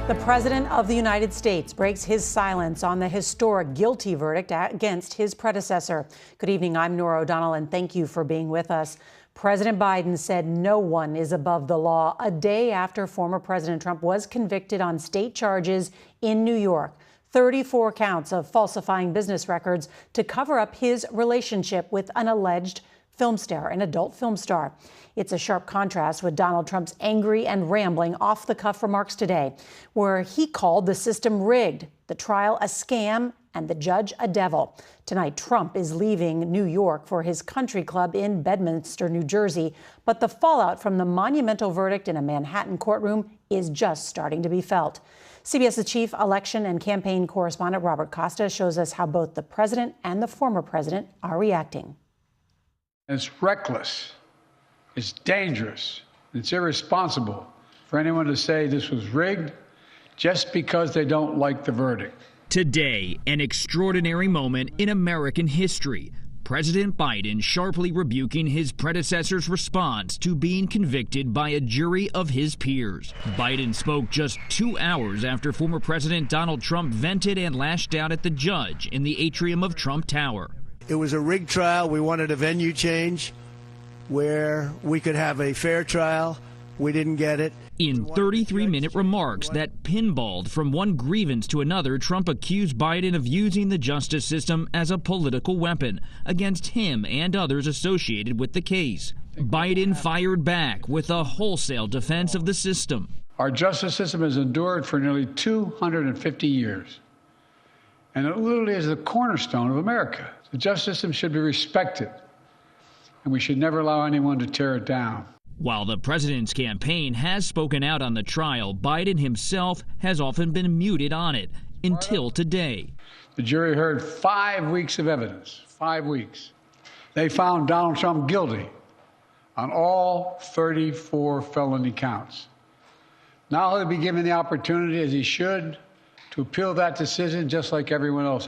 The President of the United States breaks his silence on the historic guilty verdict against his predecessor. Good evening, I'm Norah O'Donnell, and thank you for being with us. President Biden said no one is above the law a day after former President Trump was convicted on state charges in New York. 34 counts of falsifying business records to cover up his relationship with an alleged film star, an adult film star. It's a sharp contrast with Donald Trump's angry and rambling off-the-cuff remarks today, where he called the system rigged, the trial a scam, and the judge a devil. Tonight, Trump is leaving New York for his country club in Bedminster, New Jersey, but the fallout from the monumental verdict in a Manhattan courtroom is just starting to be felt. CBS's chief election and campaign correspondent Robert Costa shows us how both the president and the former president are reacting. It's reckless, it's dangerous, it's irresponsible for anyone to say this was rigged just because they don't like the verdict. Today, an extraordinary moment in American history. President Biden sharply rebuking his predecessor's response to being convicted by a jury of his peers. Biden spoke just 2 hours after former President Donald Trump vented and lashed out at the judge in the atrium of Trump Tower. It was a rigged trial. We wanted a venue change where we could have a fair trial. We didn't get it. In 33-minute remarks that pinballed from one grievance to another, Trump accused Biden of using the justice system as a political weapon against him and others associated with the case. Biden fired back with a wholesale defense of the system. Our justice system has endured for nearly 250 years, and it literally is the cornerstone of America. The justice system should be respected, and we should never allow anyone to tear it down. While the president's campaign has spoken out on the trial, Biden himself has often been muted on it until today. The jury heard 5 weeks of evidence, 5 weeks. They found Donald Trump guilty on all 34 felony counts. Now he'll be given the opportunity, as he should, to appeal that decision just like everyone else.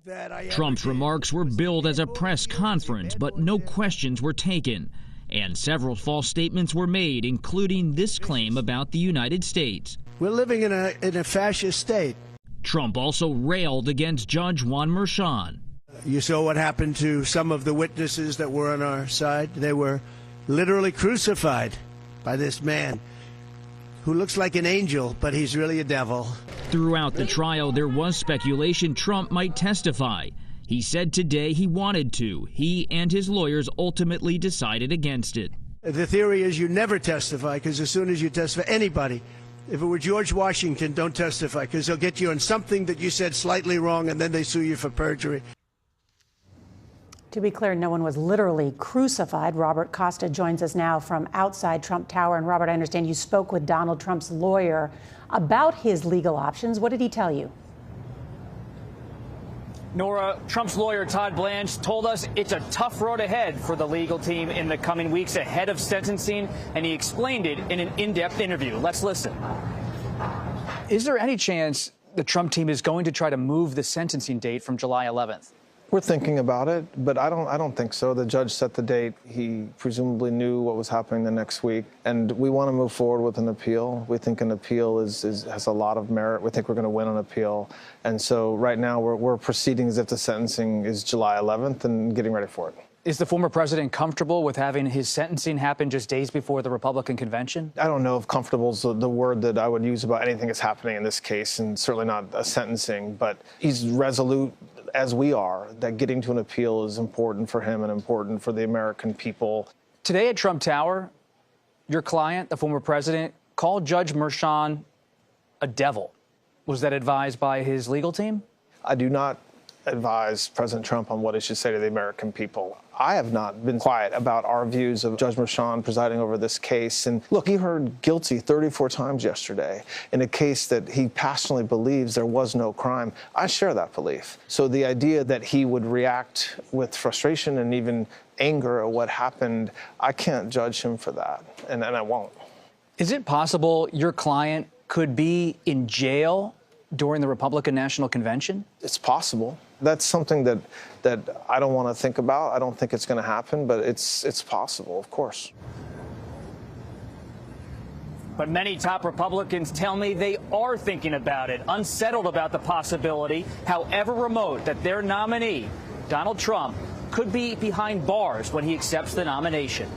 Trump's remarks were billed as a press conference, but no questions were taken. And several false statements were made, including this claim about the United States. We're living in a fascist state. Trump also railed against Judge Juan Merchan. You saw what happened to some of the witnesses that were on our side. They were literally crucified by this man who looks like an angel, but he's really a devil. Throughout the trial, there was speculation Trump might testify. He said today he wanted to. He and his lawyers ultimately decided against it. The theory is you never testify, because as soon as you testify, anybody, if it were George Washington, don't testify, because they'll get you on something that you said slightly wrong, and then they sue you for perjury. To be clear, no one was literally crucified. Robert Costa joins us now from outside Trump Tower. And Robert, I understand you spoke with Donald Trump's lawyer about his legal options. What did he tell you? Norah, Trump's lawyer Todd Blanche told us it's a tough road ahead for the legal team in the coming weeks ahead of sentencing, and he explained it in an in-depth interview. Let's listen. Is there any chance the Trump team is going to try to move the sentencing date from July 11th? We're thinking about it, but I don't think so. The judge set the date. He presumably knew what was happening the next week, and we want to move forward with an appeal. We think an appeal has a lot of merit. We think we're going to win an appeal, and so right now we're proceeding as if the sentencing is July 11th and getting ready for it. Is the former president comfortable with having his sentencing happen just days before the Republican convention? I don't know if comfortable is the word that I would use about anything that's happening in this case, and certainly not a sentencing, but he's resolute, as we are, that getting to an appeal is important for him and important for the American people. Today at Trump Tower, your client, the former president, called Judge Merchan a devil. Was that advised by his legal team? I do not advise President Trump on what he should say to the American people. I have not been quiet about our views of Judge Merchan presiding over this case. And look, he heard guilty 34 times yesterday in a case that he passionately believes there was no crime. I share that belief. So the idea that he would react with frustration and even anger at what happened, I can't judge him for that, and I won't. Is it possible your client could be in jail during the Republican National Convention? It's possible. That's something that I don't want to think about. I don't think it's going to happen, but it's possible, of course. But many top Republicans tell me they are thinking about it, unsettled about the possibility, however remote, that their nominee, Donald Trump, could be behind bars when he accepts the nomination.